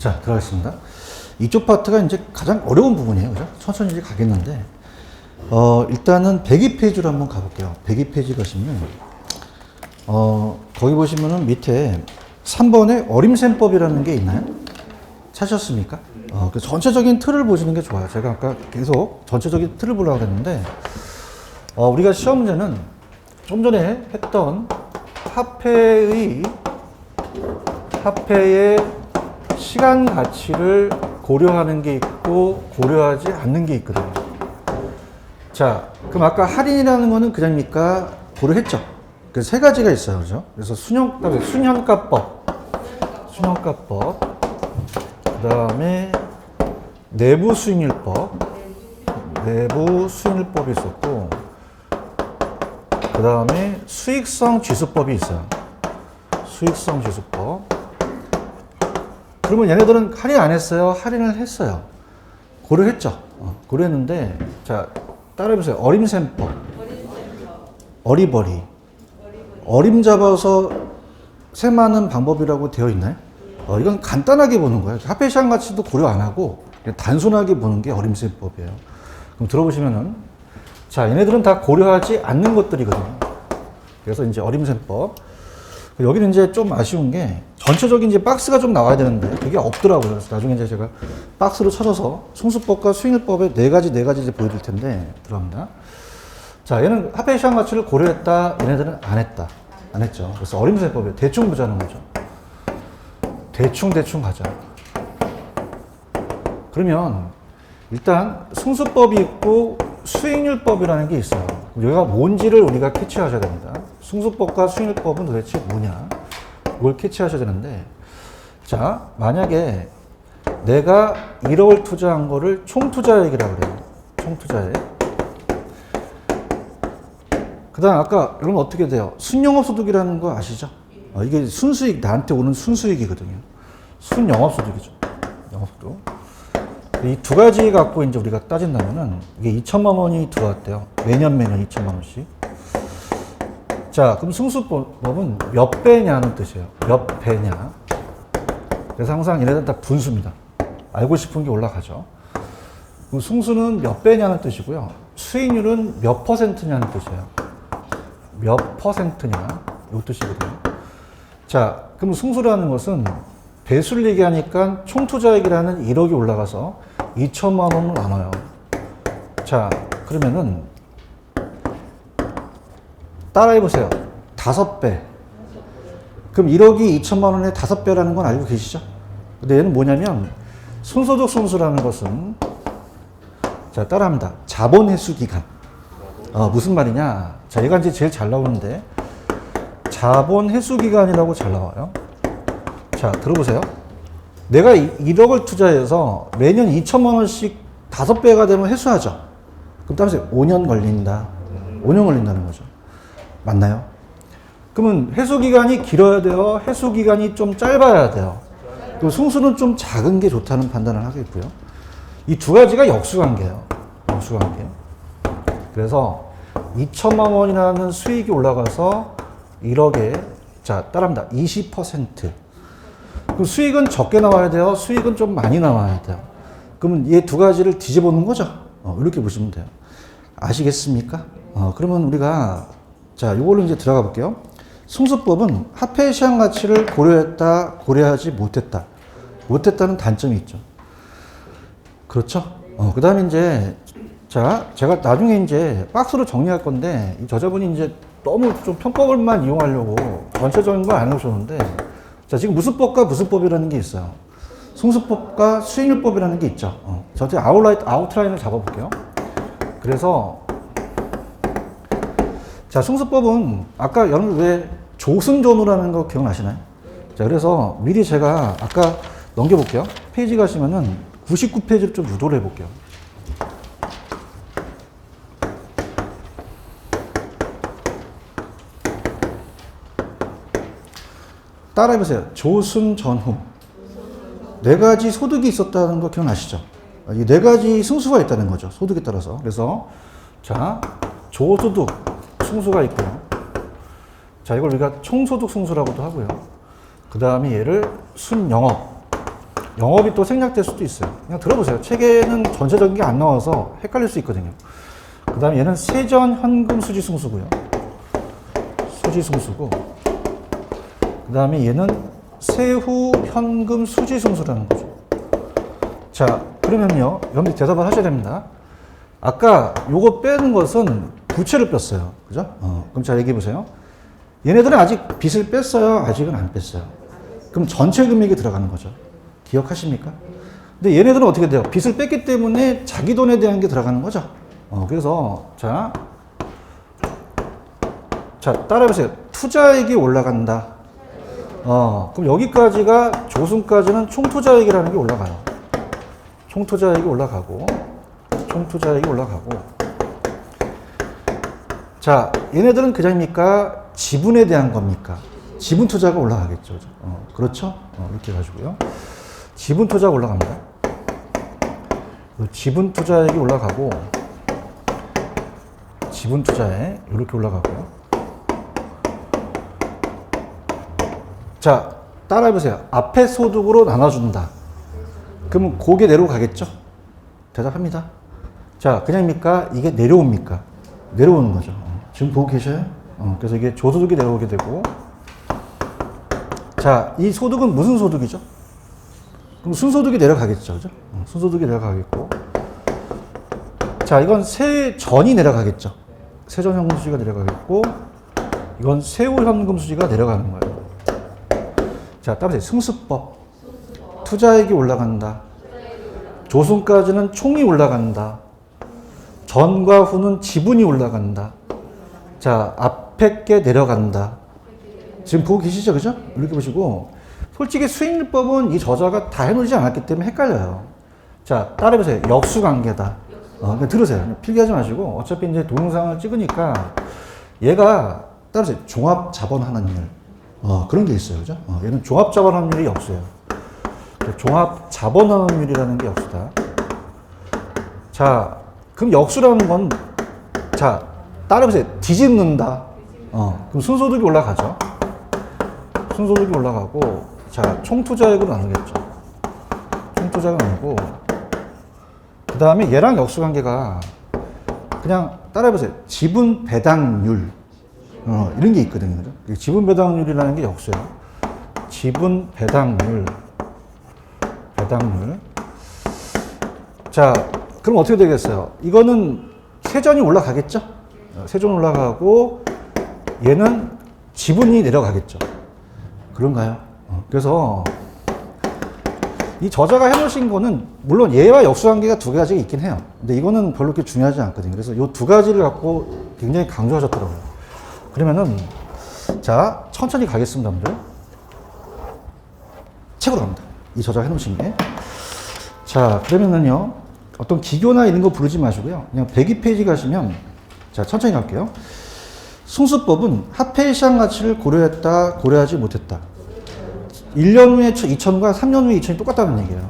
자, 들어가겠습니다. 이쪽 파트가 이제 가장 어려운 부분이에요. 그죠? 천천히 이제 가겠는데, 일단은 102페이지로 한번 가볼게요. 102페이지 가시면, 거기 보시면은 밑에 3번에 어림셈법이라는 게 있나요? 찾으셨습니까? 그 전체적인 틀을 보시는 게 좋아요. 제가 아까 계속 전체적인 틀을 보려고 했는데, 우리가 시험 문제는 좀 전에 했던 화폐의 시간 가치를 고려하는 게 있고 고려하지 않는 게 있거든요. 자, 그럼 아까 할인이라는 거는 그냥입니까? 고려했죠. 그 세 가지가 있어요. 그죠? 그래서 순현가법, 그 다음에 내부 수익률법이 있었고, 그 다음에 수익성 지수법이 있어요. 수익성 지수법. 그러면 얘네들은 할인 안 했어요? 할인을 했어요. 고려했죠. 고려했는데, 자, 따라해보세요. 어림셈법. 어리버리. 어림 잡아서 세마는 방법이라고 되어 있나요? 이건 간단하게 보는 거예요. 화폐 시장 가치도 고려 안 하고 그냥 단순하게 보는 게 어림셈법이에요. 그럼 들어보시면은, 자, 얘네들은 다 고려하지 않는 것들이거든요. 그래서 이제 어림셈법. 여기는 이제 좀 아쉬운 게 전체적인 이제 박스가 좀 나와야 되는데 그게 없더라고요. 그래서 나중에 이제 제가 박스로 찾아서 승수법과 수익률법의 네 가지 이제 보여드릴 텐데 들어갑니다. 자, 얘는 화폐 시장 가치를 고려했다. 얘네들은 안 했다. 안 했죠. 그래서 어림셈법이에요. 대충 보자는 거죠. 대충 가자. 그러면 일단 승수법이 있고 수익률법이라는 게 있어요. 여기가 뭔지를 우리가 캐치하셔야 됩니다. 승수법과 수익률법은 도대체 뭐냐? 이걸 캐치하셔야 되는데, 자, 만약에 내가 1억을 투자한 거를 총투자액이라고 그래요. 총투자액. 그 다음 아까 여러분 어떻게 돼요? 순영업소득이라는 거 아시죠? 이게 순수익, 나한테 오는 순수익이거든요. 순영업소득이죠. 영업소득. 이 두 가지 갖고 이제 우리가 따진다면은 이게 2천만 원이 들어왔대요. 매년 2천만 원씩. 자, 그럼 승수법은 몇 배냐는 뜻이에요. 몇 배냐. 그래서 항상 얘네들 다 분수입니다. 알고 싶은 게 올라가죠. 그럼 승수는 몇 배냐는 뜻이고요. 수익률은 몇 퍼센트냐는 뜻이에요. 몇 퍼센트냐. 이 뜻이거든요. 자, 그럼 승수라는 것은 배수를 얘기하니까 총투자액이라는 1억이 올라가서 2천만 원을 나눠요. 자, 그러면은 따라해보세요. 5배. 그럼 1억이 2천만 원의 5배라는 건 알고 계시죠? 근데 얘는 뭐냐면 순소득 순수라는 것은, 자, 따라합니다. 자본 회수 기간. 무슨 말이냐? 자, 얘가 이제 제일 잘 나오는데 자본 회수 기간이라고 잘 나와요. 자, 들어보세요. 내가 1억을 투자해서 매년 2천만 원씩 5배가 되면 회수하죠. 그럼 따라서 5년 걸린다. 5년 걸린다는 거죠. 맞나요? 그러면 회수 기간이 길어야 돼요? 회수 기간이 좀 짧아야 돼요? 그 승수는 좀 작은 게 좋다는 판단을 하겠고요. 이 두 가지가 역수관계예요. 역수관계. 그래서 2천만 원이라는 수익이 올라가서 1억에, 자, 따라합니다. 20%. 그럼 수익은 적게 나와야 돼요? 수익은 좀 많이 나와야 돼요? 그러면 이 두 가지를 뒤집어놓은 거죠. 이렇게 보시면 돼요. 아시겠습니까? 그러면 우리가, 자, 이걸로 이제 들어가 볼게요. 승수법은 화폐 시장 가치를 고려했다, 고려하지 못했다. 못했다는 단점이 있죠. 그렇죠? 그 다음에 이제, 자, 제가 나중에 이제 박스로 정리할 건데, 이 저자분이 이제 너무 좀 편법을만 이용하려고 전체적인 걸 안 해오셨는데, 자, 지금 무수법과 무수법이라는 게 있어요. 승수법과 수익률법이라는 게 있죠. 저 어떻게 아웃라인을 잡아볼게요. 그래서, 자, 승수법은 아까 여러분 왜 조승전후라는 거 기억나시나요? 자, 그래서 미리 제가 아까 넘겨볼게요. 페이지 가시면은 99페이지를 좀 유도를 해볼게요. 따라해보세요. 조승전후. 네 가지 소득이 있었다는 거 기억나시죠? 이 네 가지 승수가 있다는 거죠. 소득에 따라서. 그래서, 자, 조소득 승수가 있고요. 자, 이걸 우리가 총소득 승수라고도 하고요. 그 다음에 얘를 순영업. 영업이 또 생략될 수도 있어요. 그냥 들어보세요. 책에는 전체적인 게 안 나와서 헷갈릴 수 있거든요. 그 다음에 얘는 세전 현금 수지승수고요. 수지승수고. 그 다음에 얘는 세후 현금 수지승수라는 거죠. 자, 그러면요. 여러분들 대답을 하셔야 됩니다. 아까 요거 빼는 것은 부채를 뺐어요. 그죠? 그럼 잘 얘기해 보세요. 얘네들은 아직 빚을 뺐어요? 아직은 안 뺐어요? 그럼 전체 금액이 들어가는 거죠. 기억하십니까? 근데 얘네들은 어떻게 돼요? 빚을 뺐기 때문에 자기 돈에 대한 게 들어가는 거죠. 그래서 자, 따라해보세요. 투자액이 올라간다. 그럼 여기까지가 조순까지는 총투자액이라는 게 올라가요. 총투자액이 올라가고, 총투자액이 올라가고. 자, 얘네들은 그냥입니까? 지분에 대한 겁니까? 지분 투자가 올라가겠죠. 그렇죠? 이렇게 해가지고요. 지분 투자가 올라갑니다. 지분 투자액이 올라가고, 지분 투자액 이렇게 올라가고요. 자, 따라해보세요. 앞에 소득으로 나눠준다. 그러면 고게 내려가겠죠? 대답합니다. 자, 그냥입니까? 이게 내려옵니까? 내려오는 거죠. 지금 보고 계셔요? 그래서 이게 조소득이 내려오게 되고. 자, 이 소득은 무슨 소득이죠? 그럼 순소득이 내려가겠죠. 그죠? 순소득이 내려가겠고. 자, 이건 세전이 내려가겠죠. 세전 현금 수지가 내려가겠고, 이건 세후 현금 수지가 내려가는 거예요. 자, 따라서 승수법. 투자액이 올라간다. 조순까지는 총이 올라간다. 전과 후는 지분이 올라간다. 자, 앞에 게 내려간다. 지금 보고 계시죠? 그죠? 이렇게 보시고, 솔직히 수익률법은 이 저자가 다 해놓지 않았기 때문에 헷갈려요. 자, 따라해보세요. 역수관계다. 그냥 들으세요. 필기하지 마시고, 어차피 이제 동영상을 찍으니까 얘가 따라서 종합자본환원율. 그런 게 있어요. 그죠? 얘는 종합자본환율이 역수예요. 종합자본환원율이라는 게 역수다. 자, 그럼 역수라는 건, 자, 따라해보세요. 뒤집는다. 그럼 순소득이 올라가죠. 순소득이 올라가고, 자, 총투자액으로 나누겠죠. 총투자액으로 나누고, 그 다음에 얘랑 역수관계가 그냥 따라해보세요. 지분 배당률. 이런 게 있거든요. 그죠? 지분 배당률이라는 게 역수예요. 지분 배당률. 배당률. 자, 그럼 어떻게 되겠어요? 이거는 세전이 올라가겠죠? 세전 올라가고, 얘는 지분이 내려가겠죠. 그런가요? 그래서 이 저자가 해놓으신 거는 물론 얘와 역수관계가 두 가지가 있긴 해요. 근데 이거는 별로 그렇게 중요하지 않거든요. 그래서 이 두 가지를 갖고 굉장히 강조하셨더라고요. 그러면은 자, 천천히 가겠습니다, 여러분들. 책으로 갑니다. 이 저자가 해놓으신 게. 자, 그러면은요, 어떤 기교나 이런 거 부르지 마시고요. 그냥 102페이지 가시면, 자, 천천히 갈게요. 승수법은 화폐의 시장 가치를 고려했다, 고려하지 못했다. 1년 후에 2000과 3년 후에 2000이 똑같다는 얘기예요.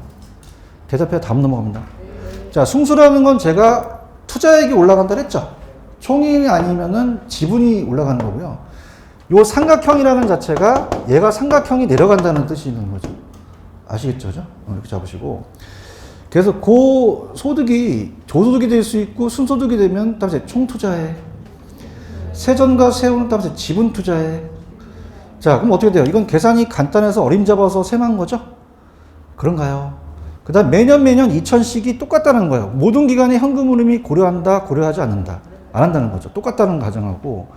대답해 다음 넘어갑니다. 자, 승수라는 건 제가 투자액이 올라간다 그랬죠? 총이 아니면은 지분이 올라가는 거고요. 요 삼각형이라는 자체가 얘가 삼각형이 내려간다는 뜻이 있는 거죠. 아시겠죠? 그죠? 이렇게 잡으시고. 그래서 그 소득이 조소득이 될 수 있고 순소득이 되면 따라서 총투자액. 세전과 세후는 따라서 지분투자액. 자, 그럼 어떻게 돼요? 이건 계산이 간단해서 어림잡아서 셈한 거죠? 그런가요? 그 다음 매년 2000씩이 똑같다는 거예요. 모든 기간에 현금 흐름이 고려한다, 고려하지 않는다. 안 한다는 거죠. 똑같다는 가정하고.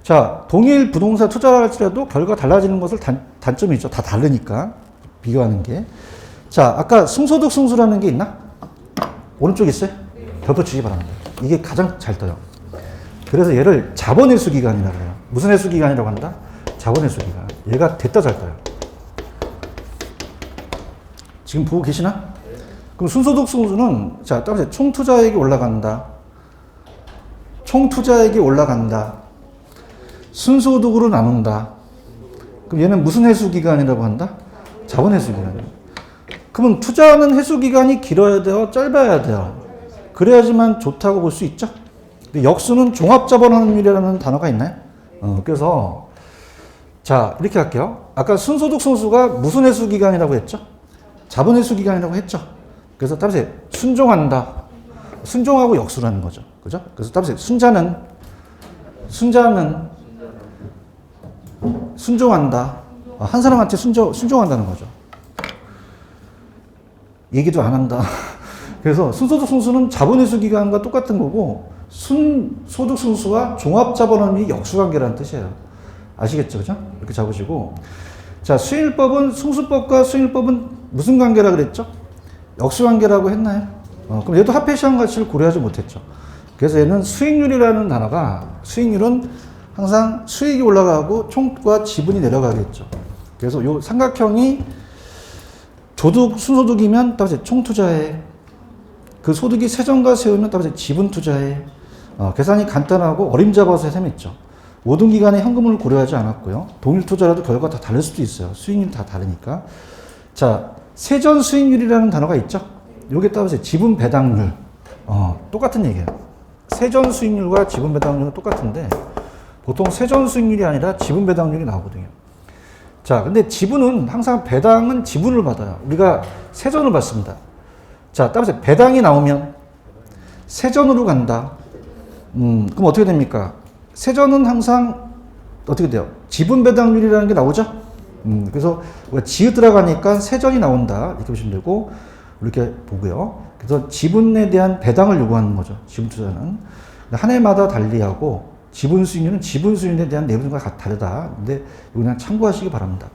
자, 동일 부동산 투자를 할지라도 결과 달라지는 것을 단점이 있죠. 다 다르니까. 비교하는 게. 자, 아까 승소득 승수라는 게 있나? 오른쪽에 있어요? 별표 주기 바랍니다. 이게 가장 잘 떠요. 그래서 얘를 자본회수 기간이라고 해요. 무슨 회수 기간이라고 한다? 자본회수 기간. 얘가 됐다 잘 떠요. 지금 보고 계시나? 그럼 순소득 승수는 자, 따라서 총투자액이 올라간다. 총투자액이 올라간다. 순소득으로 나눈다. 그럼 얘는 무슨 회수 기간이라고 한다? 자본 회수 기간. 그러면 투자하는 회수 기간이 길어야 돼요? 짧아야 돼요? 그래야지만 좋다고 볼 수 있죠? 근데 역수는 종합자본환율이라는 단어가 있나요? 그래서 자, 이렇게 할게요. 아까 순소득 승수가 무슨 회수 기간이라고 했죠? 자본회수 기간이라고 했죠. 그래서 따라서 순종한다. 순종하고 역수라는 거죠. 그죠? 그래서 따라서 순자는 순종한다. 한 사람한테 순종한다는 거죠. 얘기도 안 한다. 그래서 순소득 순수는 자본회수 기간과 똑같은 거고, 순소득 순수와 종합자본원이 역수관계라는 뜻이에요. 아시겠죠? 그죠? 이렇게 잡으시고. 자, 수익률법은, 승수법과 수익률법은 무슨 관계라 그랬죠? 역수관계라고 했나요? 그럼 얘도 합해 시장 가치를 고려하지 못했죠. 그래서 얘는 수익률이라는 단어가, 수익률은 항상 수익이 올라가고 총과 지분이 내려가겠죠. 그래서 요 삼각형이 순소득이면 따라서 총투자에, 그 소득이 세전과 세우면 따라서 지분투자에, 계산이 간단하고 어림잡아서 셈했죠. 모든 기간에 현금을 고려하지 않았고요. 동일 투자라도 결과가 다 다를 수도 있어요. 수익률이 다 다르니까. 자, 세전 수익률이라는 단어가 있죠. 요게 따라서 지분 배당률. 똑같은 얘기예요. 세전 수익률과 지분 배당률은 똑같은데, 보통 세전 수익률이 아니라 지분 배당률이 나오거든요. 자, 근데 지분은 항상 배당은 지분을 받아요. 우리가 세전을 받습니다. 자, 따라서 배당이 나오면 세전으로 간다. 그럼 어떻게 됩니까? 세전은 항상 어떻게 돼요? 지분 배당률이라는 게 나오죠? 그래서 우리가 지읒 들어가니까 세전이 나온다. 이렇게 보시면 되고, 이렇게 보고요. 그래서 지분에 대한 배당을 요구하는 거죠. 지분 투자는. 한 해마다 달리하고, 지분 수익률은 지분 수익률에 대한 내분과 다르다. 근데 이거 그냥 참고하시기 바랍니다.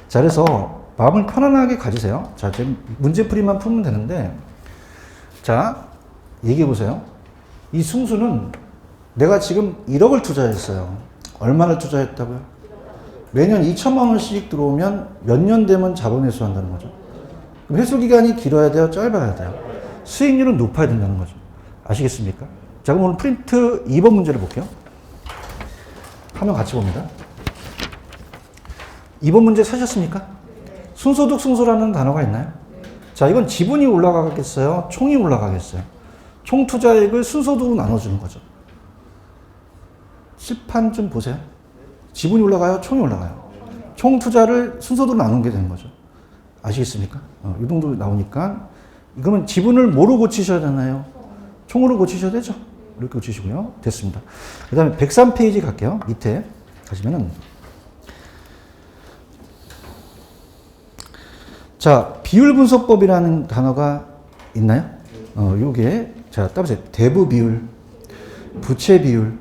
자, 그래서 마음을 편안하게 가지세요. 자, 지금 문제풀이만 풀면 되는데, 자, 얘기해 보세요. 이 승수는 내가 지금 1억을 투자했어요. 얼마를 투자했다고요? 매년 2천만 원씩 들어오면 몇 년 되면 자본회수 한다는 거죠. 그럼 회수 기간이 길어야 돼요? 짧아야 돼요? 수익률은 높아야 된다는 거죠. 아시겠습니까? 자, 그럼 오늘 프린트 2번 문제를 볼게요. 화면 같이 봅니다. 2번 문제 사셨습니까? 순소득 순소라는 단어가 있나요? 자, 이건 지분이 올라가겠어요? 총이 올라가겠어요? 총 투자액을 순소득으로 나눠주는 거죠. 실판 좀 보세요. 지분이 올라가요? 총이 올라가요? 총 투자를 순소득으로 나누게 되는 거죠. 아시겠습니까? 이 정도 나오니까, 이거는 지분을 뭐로 고치셔야 되나요? 총으로 고치셔야 되죠? 이렇게 고치시고요. 됐습니다. 그 다음에 103페이지 갈게요. 밑에 가시면은. 자, 비율분석법이라는 단어가 있나요? 요게, 자, 따보세요. 대부 비율, 부채 비율.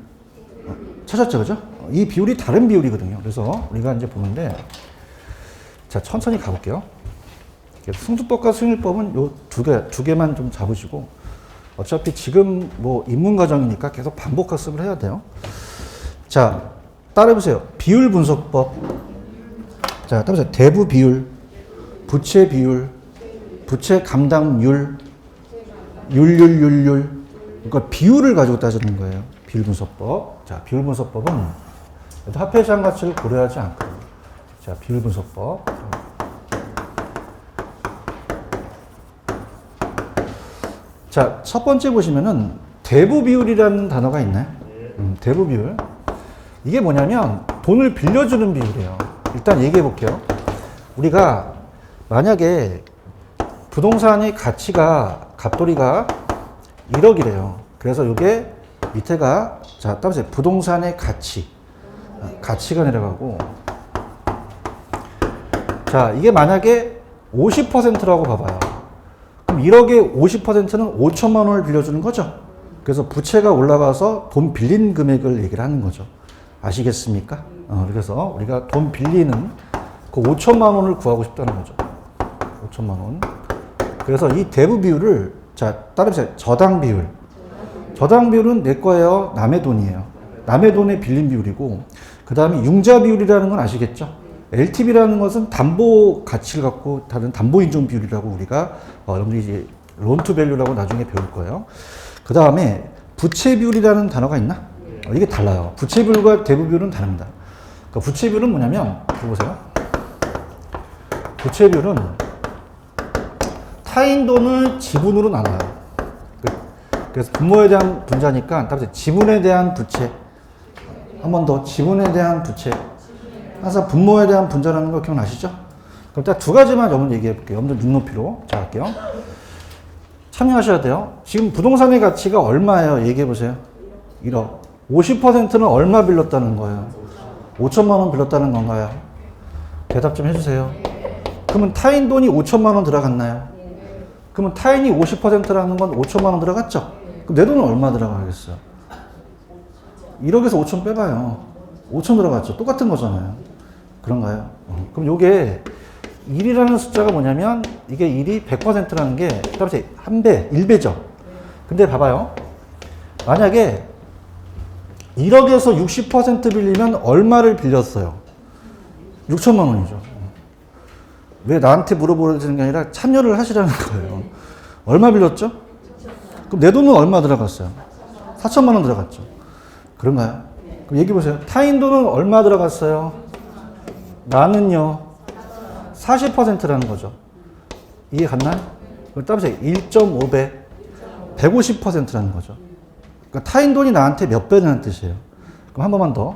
찾았죠? 그죠? 이 비율이 다른 비율이거든요. 그래서 우리가 이제 보는데, 자, 천천히 가볼게요. 승수법과 수익률법은 요 두 개만 좀 잡으시고, 어차피 지금 뭐 입문과정이니까 계속 반복 학습을 해야 돼요. 자, 따라해보세요. 비율 분석법. 자, 따라해보세요. 대부 비율, 부채 비율, 부채 감당률, 율. 그러니까 비율을 가지고 따지는 거예요. 비율 분석법. 자, 비율 분석법은 합해시장 가치를 고려하지 않거든요. 자, 비율 분석법. 자, 첫 번째 보시면은 대부 비율이라는 단어가 있나요? 대부 비율. 이게 뭐냐면 돈을 빌려주는 비율이에요. 일단 얘기해 볼게요. 우리가 만약에 부동산의 가치가, 갑돌이가 1억이래요. 그래서 이게 밑에가, 자, 따보세요. 부동산의 가치가 내려가고, 자, 이게 만약에 50%라고 봐봐요. 그럼 1억의 50%는 5천만 원을 빌려주는 거죠. 그래서 부채가 올라가서 돈 빌린 금액을 얘기를 하는 거죠. 아시겠습니까? 그래서 우리가 돈 빌리는 그 5천만 원을 구하고 싶다는 거죠. 5천만 원. 그래서 이 대부 비율을, 자, 따라해보세요. 저당 비율. 저당 비율은 내 거예요? 남의 돈이에요. 남의 돈에 빌린 비율이고, 그 다음에 융자 비율이라는 건 아시겠죠? LTV라는 것은 담보 가치를 갖고 다른 담보 인정 비율이라고 우리가 여러분들이 이제 론 투 밸류라고 나중에 배울 거예요. 그 다음에 부채 비율이라는 단어가 있나? 이게 달라요. 부채 비율과 대부 비율은 다릅니다. 그러니까 부채 비율은 뭐냐면, 보세요. 부채 비율은 타인 돈을 지분으로 나눠요. 그래서 분모에 대한 분자니까 따라서 지분에 대한 부채. 한 번 더, 지분에 대한 부채. 항상 분모에 대한 분자라는 거 기억나시죠? 그럼 딱 두 가지만 여러분 얘기해 볼게요. 여러분들 눈높이로. 자, 할게요. 참여하셔야 돼요. 지금 부동산의 가치가 얼마예요? 얘기해 보세요. 1억. 50%는 얼마 빌렸다는 거예요? 5천만 원 빌렸다는 건가요? 대답 좀 해주세요. 그러면 타인 돈이 5천만 원 들어갔나요? 그러면 타인이 50%라는 건 5천만 원 들어갔죠? 그럼 내 돈은 얼마 들어가겠어요? 1억에서 5천 빼봐요. 5천 들어갔죠? 똑같은 거잖아요. 그런가요? 그럼 요게 1이라는 숫자가 뭐냐면 이게 1이 100%라는 게 따라서 한 배, 1배죠. 근데 봐봐요. 만약에 1억에서 60% 빌리면 얼마를 빌렸어요? 6천만 원이죠. 왜 나한테 물어보는 게 아니라 참여를 하시라는 거예요. 얼마 빌렸죠? 그럼 내 돈은 얼마 들어갔어요? 4천만 원 들어갔죠. 그런가요? 그럼 얘기해 보세요. 타인 돈은 얼마 들어갔어요? 나는요 40%라는 거죠. 이해 갔나요? 그럼 따라서 1.5배 150%라는 거죠. 그러니까 타인 돈이 나한테 몇 배라는 뜻이에요. 그럼 한 번만 더.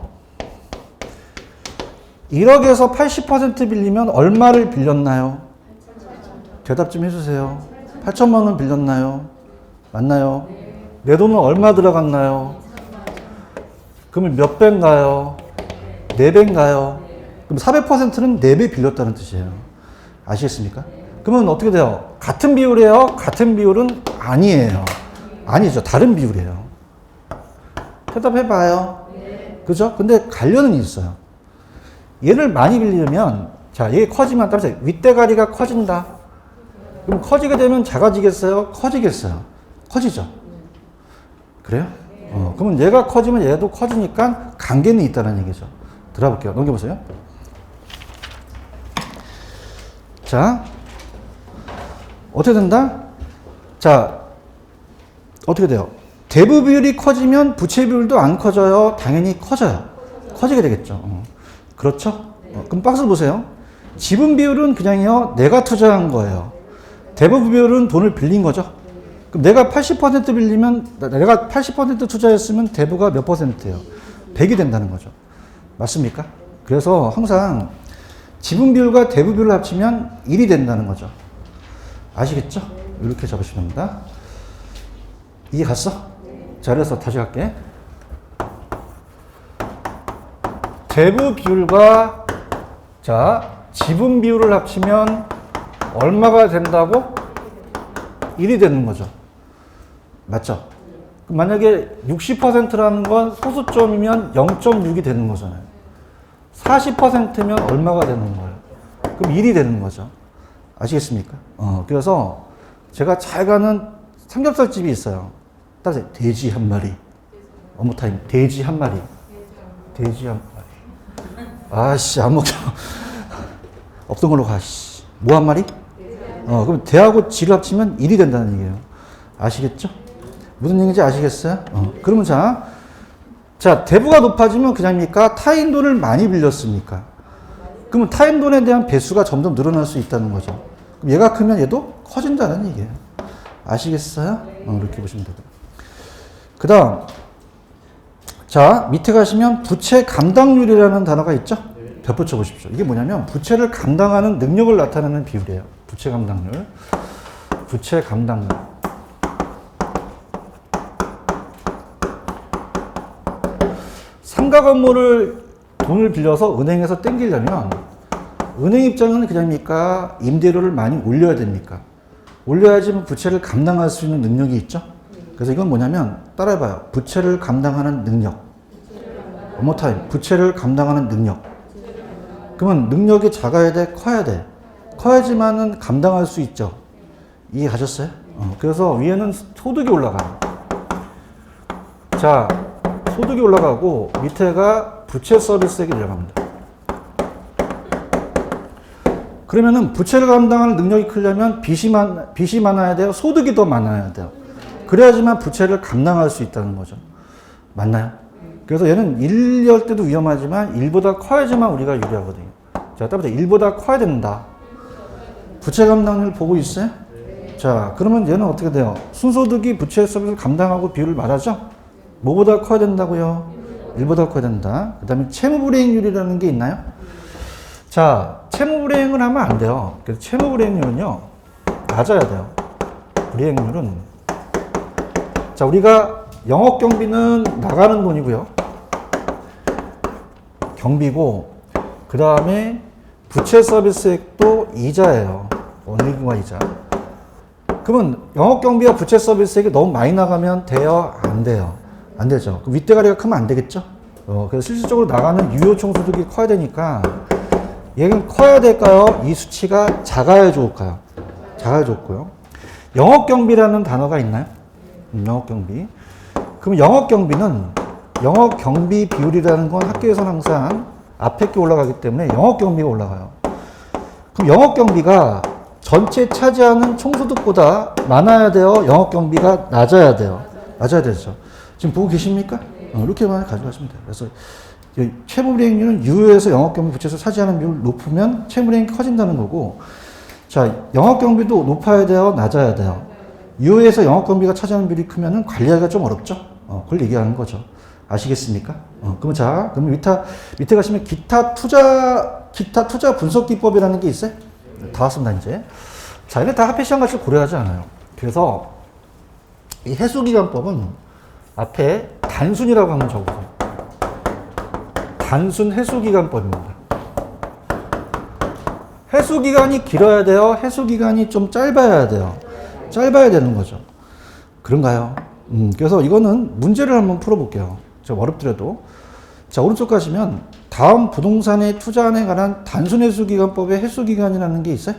1억에서 80% 빌리면 얼마를 빌렸나요? 대답 좀 해주세요. 8천만 원 빌렸나요? 맞나요? 내 돈은 얼마 들어갔나요? 그러면 몇 배인가요? 4배인가요? 그럼 400%는 4배 빌렸다는 뜻이에요. 아시겠습니까? 그러면 어떻게 돼요? 같은 비율이에요? 같은 비율은 아니에요. 아니죠. 다른 비율이에요. 대답해봐요. 그죠? 근데 관련은 있어요. 얘를 많이 빌리면, 자, 얘 커지면 따라서 윗대가리가 커진다. 그럼 커지게 되면 작아지겠어요? 커지겠어요? 커지죠? 그래요? 그러면 얘가 커지면 얘도 커지니까 관계는 있다는 얘기죠. 들어볼게요. 넘겨보세요. 자, 어떻게 된다? 자, 어떻게 돼요? 대부 비율이 커지면 부채 비율도 안 커져요? 당연히 커져요. 커지게 되겠죠. 그렇죠? 그럼 박스 보세요. 지분 비율은 그냥요, 내가 투자한 거예요. 대부 비율은 돈을 빌린 거죠. 그럼 내가 80% 빌리면, 내가 80% 투자했으면 대부가 몇 %예요? 100이 된다는 거죠. 맞습니까? 그래서 항상 지분 비율과 대부 비율을 합치면 1이 된다는 거죠. 아시겠죠? 이렇게 잡으시면 됩니다. 이해 갔어? 자, 그래서 다시 갈게. 대부 비율과 자, 지분 비율을 합치면 얼마가 된다고? 1이 되는 거죠. 맞죠? 그럼 만약에 60%라는 건 소수점이면 0.6이 되는 거잖아요. 40%면 얼마가 되는 거예요? 그럼 1이 되는 거죠. 아시겠습니까? 그래서 제가 잘 가는 삼겹살 집이 있어요. 따라서 돼지 한 마리. 어머타임. 돼지 한 마리. 돼지 한 마리. 아씨, 안 먹죠. 없던 걸로 가, 씨. 뭐 한 마리? 그럼 대하고 지를 합치면 1이 된다는 얘기예요. 아시겠죠? 무슨 얘기인지 아시겠어요? 그러면 자, 대부가 높아지면 그냥입니까? 타인 돈을 많이 빌렸습니까? 그러면 타인 돈에 대한 배수가 점점 늘어날 수 있다는 거죠. 그럼 얘가 크면 얘도 커진다는 얘기예요. 아시겠어요? 이렇게 보시면 되고. 그 다음, 자, 밑에 가시면 부채 감당률이라는 단어가 있죠? 덧붙여 보십시오. 이게 뭐냐면 부채를 감당하는 능력을 나타내는 비율이에요. 부채 감당률. 부채 감당률. 상가 건물을 돈을 빌려서 은행에서 땡기려면 은행 입장은 그냥입니까? 임대료를 많이 올려야 됩니까? 올려야지 부채를 감당할 수 있는 능력이 있죠? 그래서 이건 뭐냐면 따라해봐요. 부채를 감당하는 능력. One more time. 부채를 감당하는 능력. 그러면 능력이 작아야 돼? 커야 돼? 커야지만은 감당할 수 있죠. 이해가셨어요? 그래서 위에는 소득이 올라가요. 자, 소득이 올라가고 밑에가 부채 서비스액이 올라갑니다. 그러면은 부채를 감당하는 능력이 크려면 빚이 많아야 돼요? 소득이 더 많아야 돼요? 그래야지만 부채를 감당할 수 있다는 거죠. 맞나요? 그래서 얘는 1열 때도 위험하지만 1보다 커야지만 우리가 유리하거든요. 자, 따라서 1보다 커야 된다. 부채 감당률 보고 있어요? 자, 그러면 얘는 어떻게 돼요? 순소득이 부채 서비스를 감당하고 비율을 말하죠? 뭐보다 커야 된다고요? 1보다 커야 된다. 그 다음에 채무불이익률이라는 게 있나요? 자, 채무 불이행을 하면 안 돼요. 그래서 채무 불이행률은요, 낮아야 돼요. 불이행률은. 자, 우리가 영업 경비는 나가는 돈이고요. 경비고, 그 다음에 부채 서비스액도 이자예요. 원리금과 이자. 그러면 영업 경비와 부채 서비스액이 너무 많이 나가면 돼요? 안 돼요? 안 되죠. 윗대가리가 크면 안 되겠죠? 그래서 실질적으로 나가는 유효 총소득이 커야 되니까 얘는 커야 될까요? 이 수치가 작아야 좋을까요? 작아야 좋고요. 영업경비라는 단어가 있나요? 영업경비. 그럼 영업경비는 영업경비 비율이라는 건 학교에서는 항상 앞에 게 올라가기 때문에 영업경비가 올라가요. 그럼 영업경비가 전체 차지하는 총소득보다 많아야 돼요? 영업경비가 낮아야 돼요? 낮아야 되죠. 지금 보고 계십니까? 이렇게만 가져가시면 돼요. 그래서 채무불이행률은 유효에서 영업경비 부채에서 차지하는 비율 높으면 채무불이행이 커진다는 거고, 자, 영업경비도 높아야 돼요? 낮아야 돼요? 유효에서 영업경비가 차지하는 비율이 크면은 관리하기가 좀 어렵죠? 그걸 얘기하는 거죠. 아시겠습니까? 그럼 자, 그럼 밑에 가시면 기타 투자 분석 기법이라는 게 있어요? 다 왔습니다, 이제. 자, 이게 다 합해 시장 가치를 고려하지 않아요. 그래서 이 해수기간법은 앞에 단순이라고 한번 적어보세요. 단순 해수기간법입니다. 해수기간이 길어야 돼요? 해수기간이 좀 짧아야 돼요? 짧아야 되는 거죠. 그런가요? 그래서 이거는 문제를 한번 풀어볼게요. 좀 어렵더라도. 자, 오른쪽 가시면 다음 부동산의 투자안에 관한 단순 해수기간법의 해수기간이라는 게 있어요?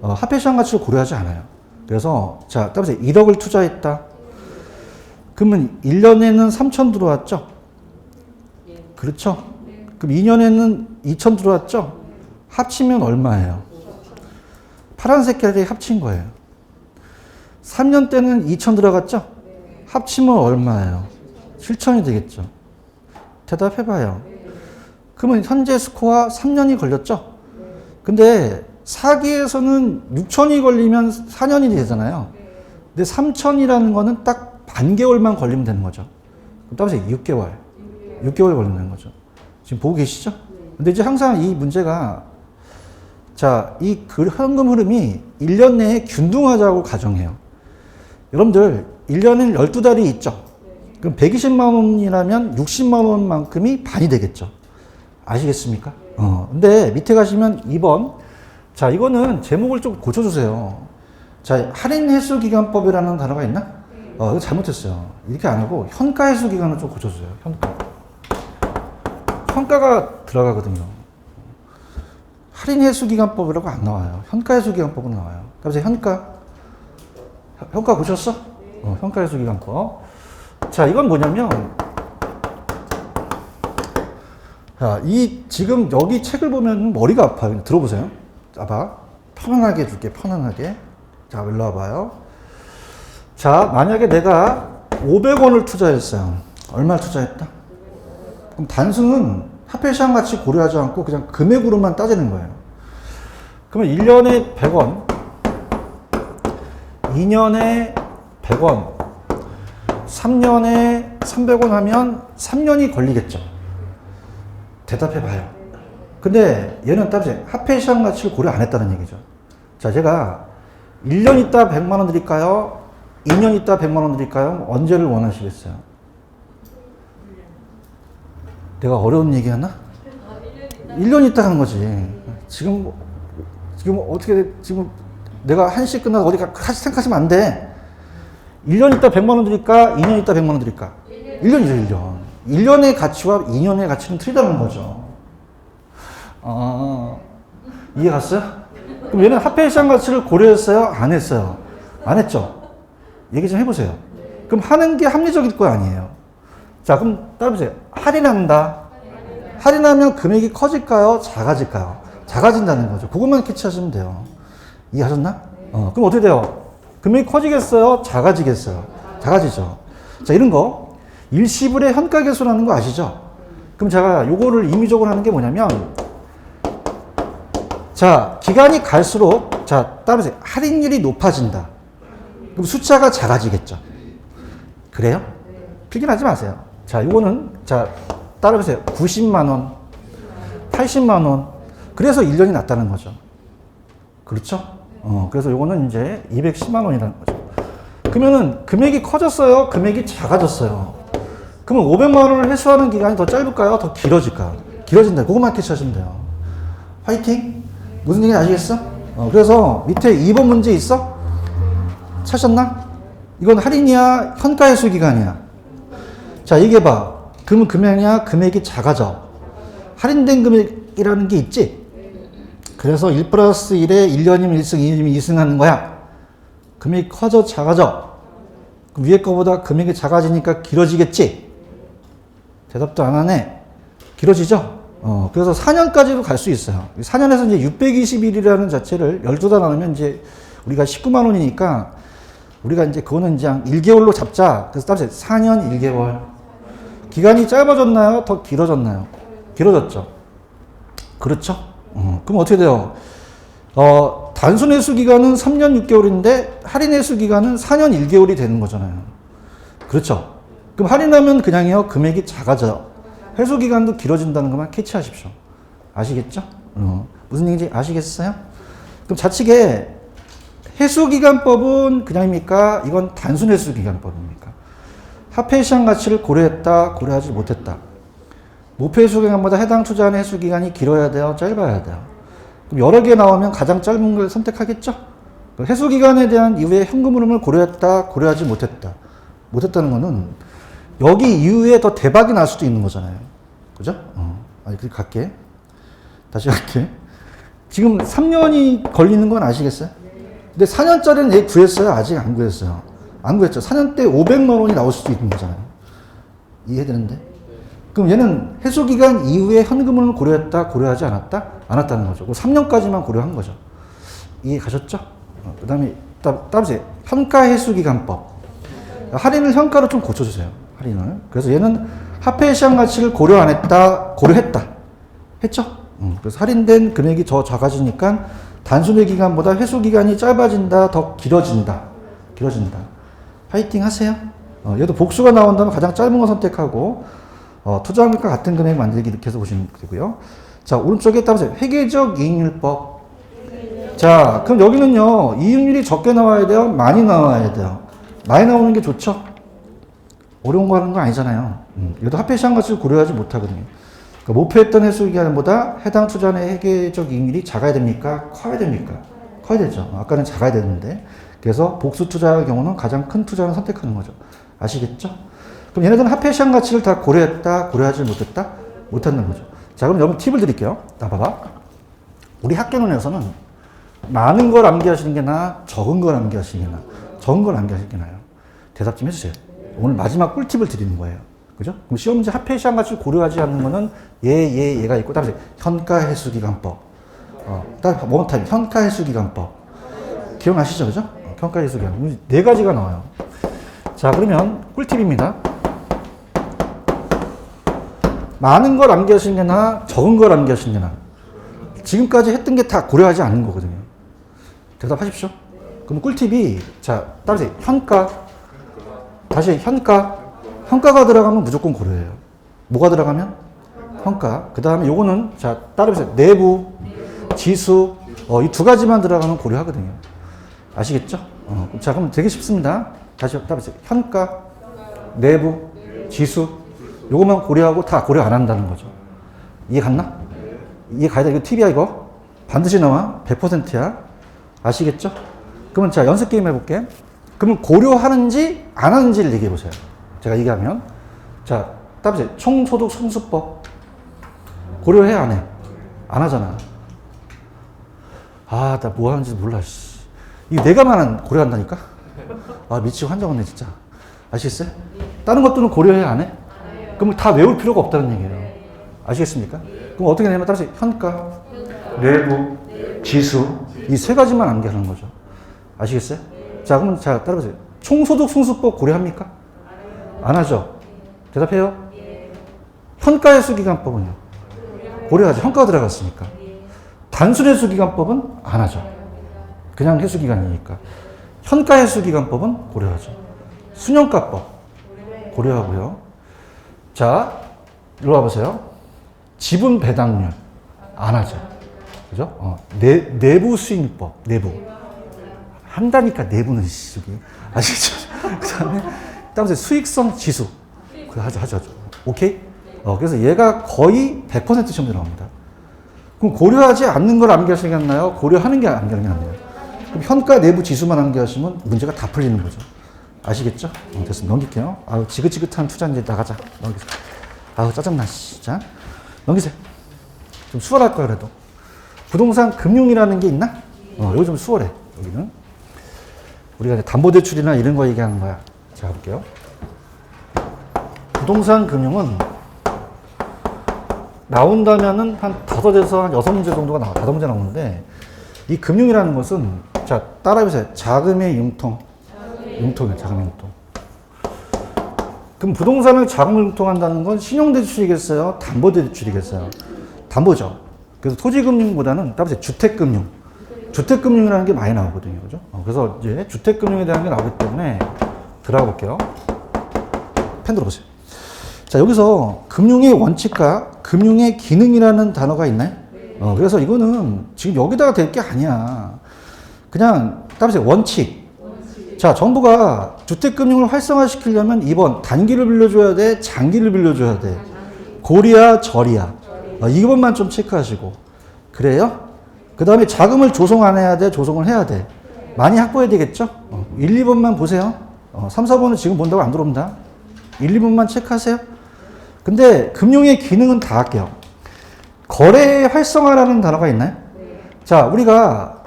합해시장 가치를 고려하지 않아요. 그래서 자, 따라서 1억을 투자했다. 그러면 1년에는 3천 들어왔죠? 그렇죠? 그럼 2년에는 2천 들어왔죠? 합치면 얼마예요? 파란색 깔이 합친 거예요. 3년 때는 2천 들어갔죠? 합치면 얼마예요? 7천이 되겠죠? 대답해봐요. 그러면 현재 스코어 3년이 걸렸죠? 근데 사기에서는 6천이 걸리면 4년이 되잖아요. 근데 3천이라는 거는 딱 반개월만 걸리면 되는 거죠. 그럼 따라서 6개월. 6개월 걸린다는 거죠. 지금 보고 계시죠? 근데 이제 항상 이 문제가, 자, 이 현금 흐름이 1년 내에 균등하자고 가정해요. 여러분들, 1년엔 12달이 있죠? 그럼 120만 원이라면 60만 원만큼이 반이 되겠죠? 아시겠습니까? 근데 밑에 가시면 2번. 자, 이거는 제목을 좀 고쳐주세요. 자, 할인해수기간법이라는 단어가 있나? 이거 잘못했어요. 이렇게 안 하고 현가해수기간을 좀 고쳐주세요. 현가. 현가가 들어가거든요. 할인해수기간법이라고 안 나와요. 현가해수기간법은 나와요. 그래서 현가 고쳤어? 현가해수기간법. 자, 이건 뭐냐면, 자, 지금 여기 책을 보면 머리가 아파요. 들어보세요. 봐봐. 편안하게 해줄게, 편안하게. 자, 일로 와봐요. 자, 만약에 내가 500원을 투자했어요. 얼마를 투자했다? 그럼 단순은 합해시장 가치 고려하지 않고 그냥 금액으로만 따지는 거예요. 그러면 1년에 100원, 2년에 100원, 3년에 300원 하면 3년이 걸리겠죠. 대답해 봐요. 근데 얘는 따라서 합해시장 가치를 고려 안 했다는 얘기죠. 자, 제가 1년 있다 100만 원 드릴까요? 2년 있다 100만 원 드릴까요? 언제를 원하시겠어요? 내가 어려운 얘기 하나? 1년 있다 하는 거지. 지금 어떻게, 지금 내가 1시 끝나서 어디 생각하시면 안 돼. 1년 있다 100만 원 드릴까? 2년 있다 100만 원 드릴까? 1년이죠, 1년. 1년의 가치와 2년의 가치는 틀리다는 거죠. 이해 갔어요? 그럼 얘는 합해시장 가치를 고려했어요? 안 했어요? 안 했죠? 얘기 좀 해보세요. 그럼 하는 게 합리적일 거 아니에요? 자, 그럼 따라보세요. 할인한다. 할인하면 금액이 커질까요? 작아질까요? 작아진다는 거죠. 그것만 캐치하시면 돼요. 이해하셨나? 그럼 어떻게 돼요? 금액이 커지겠어요? 작아지겠어요? 작아지죠. 자, 이런 거. 일시불의 현가계수라는 거 아시죠? 그럼 제가 요거를 임의적으로 하는 게 뭐냐면, 자, 기간이 갈수록, 자, 따라보세요. 할인율이 높아진다. 그럼 숫자가 작아지겠죠. 그래요? 필기하지 마세요. 자, 요거는, 자, 따라보세요. 90만 원, 80만 원. 그래서 1년이 낫다는 거죠. 그렇죠? 그래서 요거는 이제 210만 원이라는 거죠. 그러면은 금액이 커졌어요? 금액이 작아졌어요? 그러면 500만 원을 회수하는 기간이 더 짧을까요? 더 길어질까요? 길어진다. 그것만 캐치하시면 돼요. 화이팅! 무슨 얘기인지 아시겠어? 그래서 밑에 2번 문제 있어? 찾았나? 이건 할인이야? 현가 회수 기간이야? 자, 얘기해봐. 그러면 금액이야? 금액이 작아져. 할인된 금액이라는 게 있지? 그래서 1 플러스 1에 1년이면 1승, 2년이면 2승 하는 거야. 금액이 커져, 작아져? 그럼 위에 거보다 금액이 작아지니까 길어지겠지? 대답도 안 하네. 길어지죠? 그래서 4년까지도 갈 수 있어요. 4년에서 이제 620일이라는 자체를 12달 나누면 이제 우리가 19만 원이니까 우리가 이제 그거는 이제 1개월로 잡자. 그래서 따라서 4년 1개월. 기간이 짧아졌나요? 더 길어졌나요? 길어졌죠. 그렇죠? 그럼 어떻게 돼요? 단순 회수 기간은 3년 6개월인데 할인 회수 기간은 4년 1개월이 되는 거잖아요. 그렇죠? 그럼 할인하면 그냥요 금액이 작아져요. 회수 기간도 길어진다는 것만 캐치하십시오. 아시겠죠? 무슨 얘기인지 아시겠어요? 그럼 좌측에 회수기간법은 그냥입니까? 이건 단순 회수기간법입니까? 화폐 시장 가치를 고려했다, 고려하지 못했다. 목표 회수기간보다 해당 투자하는 회수기간이 길어야 돼요, 짧아야 돼요? 그럼 여러 개 나오면 가장 짧은 걸 선택하겠죠? 회수기간에 대한 이후에 현금 흐름을 고려했다, 고려하지 못했다. 못했다는 거는 여기 이후에 더 대박이 날 수도 있는 거잖아요. 그죠? 그렇게 갈게. 다시 갈게. 지금 3년이 걸리는 건 아시겠어요? 근데 4년짜리는 얘 구했어요? 아직 안 구했어요? 안 구했죠. 4년 때 500만 원이 나올 수도 있는 거잖아요. 이해되는데? 그럼 얘는 회수기간 이후에 현금을 고려했다, 고려하지 않았다? 않았다는 거죠. 3년까지만 고려한 거죠. 이해 가셨죠? 그 다음에, 따라서 현가 회수기간법. 할인을 현가로 좀 고쳐주세요. 할인을. 그래서 얘는 화폐 시장 가치를 고려 안 했다, 고려했다. 했죠? 그래서 할인된 금액이 더 작아지니까 단순의 기간보다 회수 기간이 짧아진다, 더 길어진다. 길어진다. 파이팅 하세요. 얘도 복수가 나온다면 가장 짧은 거 선택하고, 투자금액과 같은 금액 만들기 이렇게 해서 보시면 되고요. 자, 오른쪽에 따라서 회계적 이익률법. 자, 그럼 여기는요, 이익률이 적게 나와야 돼요? 많이 나와야 돼요? 많이 나오는 게 좋죠? 어려운 거 하는 거 아니잖아요. 얘도 화폐 시장 가치를 고려하지 못하거든요. 그러니까 목표했던 회수 기간보다 해당 투자의 회계적 이익률이 작아야 됩니까? 커야 됩니까? 커야 되죠. 아까는 작아야 되는데. 그래서 복수 투자의 경우는 가장 큰 투자를 선택하는 거죠. 아시겠죠? 그럼 얘네들은 화폐 시장 가치를 다 고려했다, 고려하지 못했다? 못한다는 거죠. 자, 그럼 여러분 팁을 드릴게요. 나 봐봐. 우리 학교론에서는 많은 걸 암기하시는 게 나아, 적은 걸 암기하시는 게 나아. 적은 걸 암기하시는 게 나아요. 대답 좀 해주세요. 오늘 마지막 꿀팁을 드리는 거예요. 그죠? 그럼 시험 문제 화폐 시장 가치를 고려하지 않는 거는 얘가 있고, 따라서 현가 회수 기간법. 따라서 원타임 현가 회수 기간법. 기억나시죠? 그죠? 현가 회수 기간. 네 가지가 나와요. 자, 그러면 꿀팁입니다. 많은 걸 암기하시는 게 나아, 적은 걸 암기하시는 게 나아. 지금까지 했던 게 다 고려하지 않는 거거든요. 대답하십시오. 그럼 꿀팁이, 자, 따라서 현가. 다시 현가. 현가가 들어가면 무조건 고려해요. 뭐가 들어가면? 현가. 그 다음에 요거는, 자, 따라서 내부, 지수, 이 두 가지만 들어가면 고려하거든요. 아시겠죠? 자, 그럼 되게 쉽습니다. 다시 따라서 현가, 내부, 지수, 요것만 고려하고 다 고려 안 한다는 거죠. 이해 갔나? 이해 가야 돼. 이거 팁이야, 이거. 반드시 나와. 100%야. 아시겠죠? 그러면 자, 연습 게임 해볼게. 그러면 고려하는지 안 하는지를 얘기해 보세요. 제가 얘기하면. 자, 따라서 총소득 성수법. 고려해, 안 해? 안 하잖아. 나 뭐 하는지 몰라, 씨. 이거 내가만 고려한다니까? 미치고 환장했네, 진짜. 아시겠어요? 다른 것들은 고려해, 안 해? 그럼 다 외울 필요가 없다는 얘기예요. 아시겠습니까? 그럼 어떻게 되냐면, 따라서 현가, 내부, 지수, 이 세 가지만 암기하는 거죠. 아시겠어요? 자, 그럼 자, 따라보세요. 총소득 승수법 고려합니까? 안 하죠? 대답해요? 현가회수기간법은요? 고려하죠. 현가가 들어갔으니까. 단순회수기간법은 안 하죠. 그냥 회수기간이니까. 현가회수기간법은 고려하죠. 순현가법 고려하고요. 자, 이리 와보세요. 지분 배당률 안 하죠. 그죠? 내부 수익률법, 내부. 한다니까 내부는 시기. 아시겠죠? 그 다음에 수익성 지수. 하죠. 오케이? 그래서 얘가 거의 100% 시험에 나옵니다. 그럼 고려하지 않는 걸 암기하시겠나요? 고려하는 게 암기하겠나요? 그럼 현가 내부 지수만 암기하시면 문제가 다 풀리는 거죠. 아시겠죠? 됐습니다. 넘길게요. 아우, 지긋지긋한 투자인데 나가자. 넘기세요. 아우, 짜증나, 진짜. 넘기세요. 좀 수월할 거야, 그래도. 부동산 금융이라는 게 있나? 여기 좀 수월해, 여기는. 우리가 이제 담보대출이나 이런 거 얘기하는 거야. 자, 볼게요. 부동산 금융은 나온다면은 한 5에서 한 6문제 정도가 나와. 5문제 나오는데, 이 금융이라는 것은, 자, 따라해보세요. 자금의 융통. 융통이에요, 자금의 융통. 그럼 부동산을 자금을 융통한다는 건 신용대출이겠어요? 담보대출이겠어요? 담보죠. 그래서 토지금융보다는 따라서 주택금융. 주택금융이라는 게 많이 나오거든요. 그죠? 그래서 이제 주택금융에 대한 게 나오기 때문에 들어가 볼게요. 펜 들어보세요. 자, 여기서 금융의 원칙과 금융의 기능이라는 단어가 있나요? 그래서 이거는 지금 여기다가 될 게 아니야. 그냥 따라서 원칙. 자, 정부가 주택금융을 활성화시키려면 2번 단기를 빌려줘야 돼, 장기를 빌려줘야 돼. 고리야, 절이야. 이것만 좀 체크하시고. 그래요? 그 다음에 자금을 조성 안 해야 돼, 조성을 해야 돼. 많이 확보해야 되겠죠? 1, 2번만 보세요. 3, 4번은 지금 본다고 안 들어옵니다. 1, 2번만 체크하세요. 근데 금융의 기능은 다 할게요. 거래 활성화라는 단어가 있나요? 자, 우리가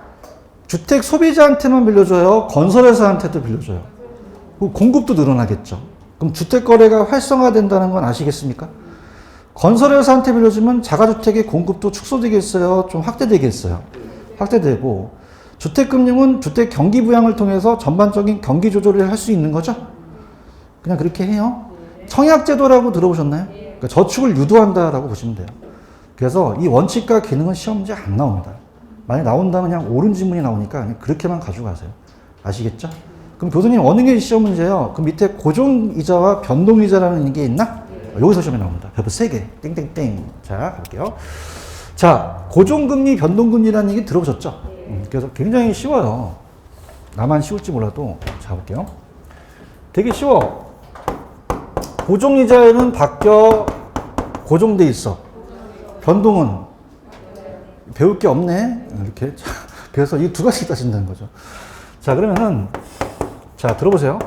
주택 소비자한테만 빌려줘요? 건설회사한테도 빌려줘요? 공급도 늘어나겠죠. 그럼 주택 거래가 활성화된다는 건 아시겠습니까? 건설회사한테 빌려주면 자가주택의 공급도 축소되겠어요? 좀 확대되겠어요? 확대되고, 주택금융은 주택 경기 부양을 통해서 전반적인 경기 조절을 할 수 있는 거죠? 그냥 그렇게 해요. 청약제도라고 들어보셨나요? 그러니까 저축을 유도한다라고 보시면 돼요. 그래서 이 원칙과 기능은 시험 문제 안 나옵니다. 만약 나온다면 그냥 옳은 지문이 나오니까 그냥 그렇게만 가지고 가세요. 아시겠죠? 그럼 교수님 어느 게 시험 문제예요? 그 밑에 고정이자와 변동이자라는 게 있나? 여기서 시험에 나옵니다. 별표 3개. 땡땡땡. 자, 갈게요. 자, 고정금리, 변동금리라는 얘기 들어보셨죠? 그래서 굉장히 쉬워요. 나만 쉬울지 몰라도. 자, 볼게요. 되게 쉬워. 고정이자에는 바뀌어 고정돼 있어. 변동은 배울 게 없네. 이렇게. 그래서 이 두 가지 따진다는 거죠. 자, 그러면은, 자, 들어보세요.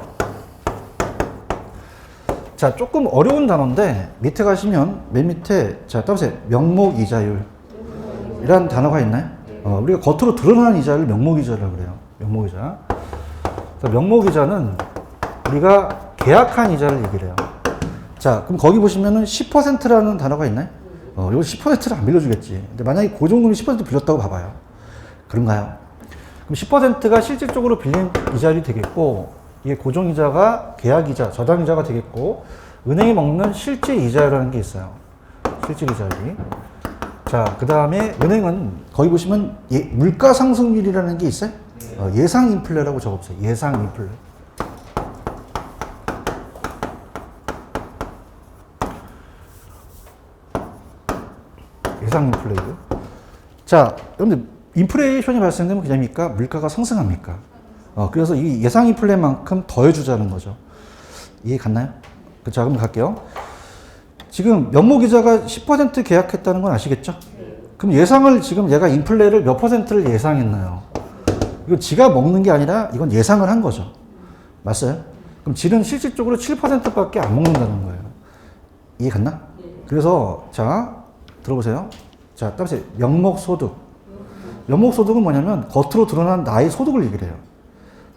자, 조금 어려운 단어인데, 밑에 가시면, 맨 밑에, 자, 따보세요. 명목이자율. 이라는 단어가 있나요? 우리가 겉으로 드러나는 이자를 명목이자라고 그래요. 명목이자. 명목이자는 우리가 계약한 이자를 얘기를 해요. 자, 그럼 거기 보시면은 10%라는 단어가 있나요? 이거 10%를 안 빌려주겠지. 근데 만약에 고정금리 10% 빌렸다고 봐봐요. 그런가요? 그럼 10%가 실질적으로 빌린 이자율이 되겠고, 이게 고정이자가 계약이자, 저당이자가 되겠고, 은행이 먹는 실제 이자율이라는 게 있어요. 실질 이자율이. 자, 그 다음에 은행은 거기 보시면 물가 상승률이라는 게 있어요. 예상 인플레라고 적어보세요. 예상 인플레. 예상 인플레이요. 자, 여러분들 인플레이션이 발생되면 그냥입니까? 물가가 상승합니까? 그래서 이 예상 인플레만큼 더해주자는 거죠. 이해 갔나요? 자, 그럼 갈게요. 지금 명목이자가 10% 계약했다는 건 아시겠죠? 그럼 예상을 지금 얘가 인플레를 몇 퍼센트를 예상했나요? 이거 지가 먹는 게 아니라 이건 예상을 한 거죠. 맞어요? 그럼 지는 실질적으로 7%밖에 안 먹는다는 거예요. 이해 갔나? 그래서 자, 들어보세요. 자, 따라서 명목소득. 명목소득은 뭐냐면 겉으로 드러난 나의 소득을 얘기를 해요.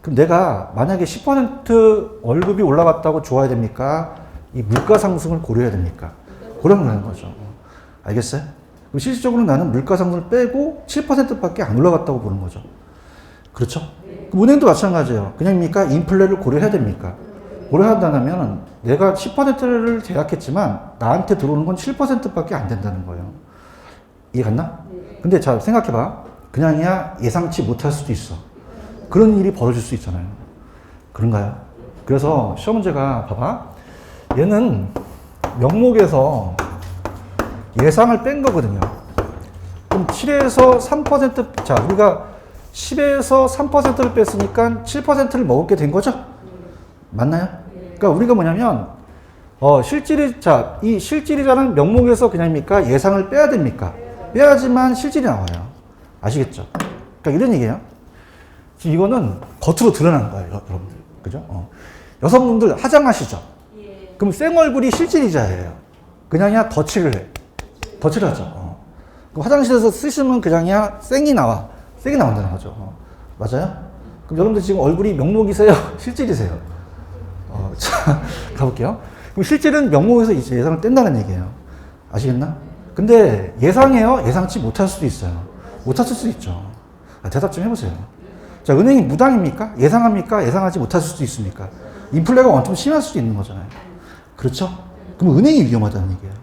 그럼 내가 만약에 10% 월급이 올라갔다고 좋아야 됩니까? 이 물가 상승을 고려해야 됩니까? 고려하는 거죠. 알겠어요? 그럼 실질적으로 나는 물가 상승을 빼고 7%밖에 안 올라갔다고 보는 거죠. 그렇죠? 그럼 은행도 마찬가지예요. 그냥입니까? 인플레를 고려해야 됩니까? 고려한다면 내가 10%를 계약했지만 나한테 들어오는 건 7%밖에 안 된다는 거예요. 이해 갔나? 근데 자, 생각해봐. 그냥이야 예상치 못할 수도 있어. 그런 일이 벌어질 수 있잖아요. 그런가요? 그래서 시험 문제가 봐봐. 얘는 명목에서 예상을 뺀 거거든요. 그럼 7에서 3%, 자, 우리가 10에서 3%를 뺐으니까 7%를 먹게 된 거죠? 맞나요? 그러니까 우리가 뭐냐면, 실질이, 이 실질이라는 명목에서 그냥입니까? 예상을 빼야 됩니까? 빼야지만 실질이 나와요. 아시겠죠? 그러니까 이런 얘기예요. 지금 이거는 겉으로 드러난 거예요, 여러분들. 그죠? 여성분들 화장하시죠? 그럼 쌩얼굴이 실질이자예요. 그냥이야 덧칠을 해. 덧칠을 하죠. 그럼 화장실에서 쓰시면 그냥이야 쌩이 나와. 쌩이 나온다는 거죠. 맞아요? 그럼 여러분들 지금 얼굴이 명목이세요? 실질이세요? 자, 가볼게요. 그럼 실질은 명목에서 이제 예상을 뗀다는 얘기예요. 아시겠나? 근데 예상해요? 예상치 못할 수도 있어요. 못하실 수도 있죠. 대답 좀 해보세요. 자, 은행이 무당입니까? 예상합니까? 예상하지 못할 수도 있습니까? 인플레가 엄청 심할 수도 있는 거잖아요. 그렇죠? 그럼 은행이 위험하다는 얘기예요.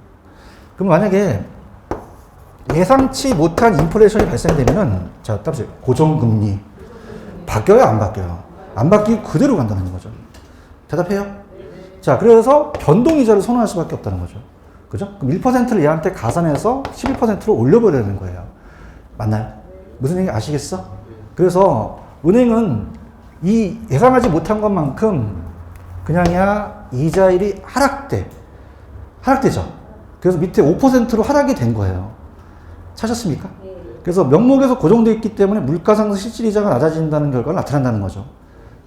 그럼 만약에 예상치 못한 인플레이션이 발생되면은, 자, 따라서 고정금리 바뀌어요? 안 바뀌어요? 안 바뀌고 그대로 간다는 거죠. 대답해요? 자, 그래서 변동이자를 선호할 수밖에 없다는 거죠. 그죠? 그럼 1%를 얘한테 가산해서 11%로 올려버리는 거예요. 맞나요? 무슨 얘기 아시겠어? 그래서 은행은 이 예상하지 못한 것만큼 그냥이야 이자율이 하락되죠. 그래서 밑에 5%로 하락이 된 거예요. 찾았습니까? 그래서 명목에서 고정되어 있기 때문에 물가상승 실질이자가 낮아진다는 결과가 나타난다는 거죠.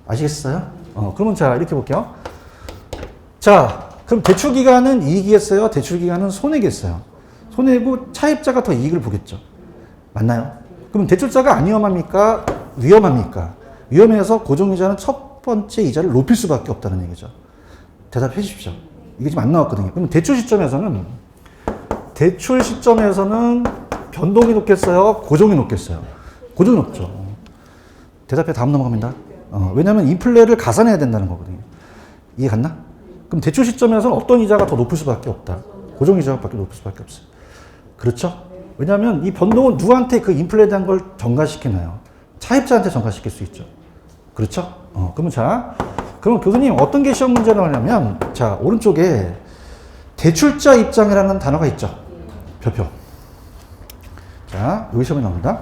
아시겠어요? 그러면 자, 이렇게 볼게요. 자, 그럼 대출기간은 이익이겠어요? 대출기간은 손해겠어요? 손해고 차입자가 더 이익을 보겠죠. 맞나요? 그럼 대출자가 안 위험합니까? 위험합니까? 위험해서 고정이자는 첫 번째 이자를 높일 수밖에 없다는 얘기죠. 대답해 주십시오. 이게 지금 안 나왔거든요. 그럼 대출 시점에서는 변동이 높겠어요? 고정이 높겠어요? 고정이 높죠. 대답해 다음 넘어갑니다. 왜냐하면 인플레를 가산해야 된다는 거거든요. 이해 갔나? 그럼 대출 시점에서는 어떤 이자가 더 높을 수밖에 없다. 고정 이자가 높을 수밖에 없어요. 그렇죠? 왜냐하면 이 변동은 누구한테 그 인플레에 대한 걸 전가시키나요? 차입자한테 전가시킬 수 있죠. 그렇죠? 그러면 자, 그럼 교수님 어떤 게 시험 문제로 하냐면, 자, 오른쪽에 대출자 입장이라는 단어가 있죠. 별표. 자, 여기 시험에 나옵니다.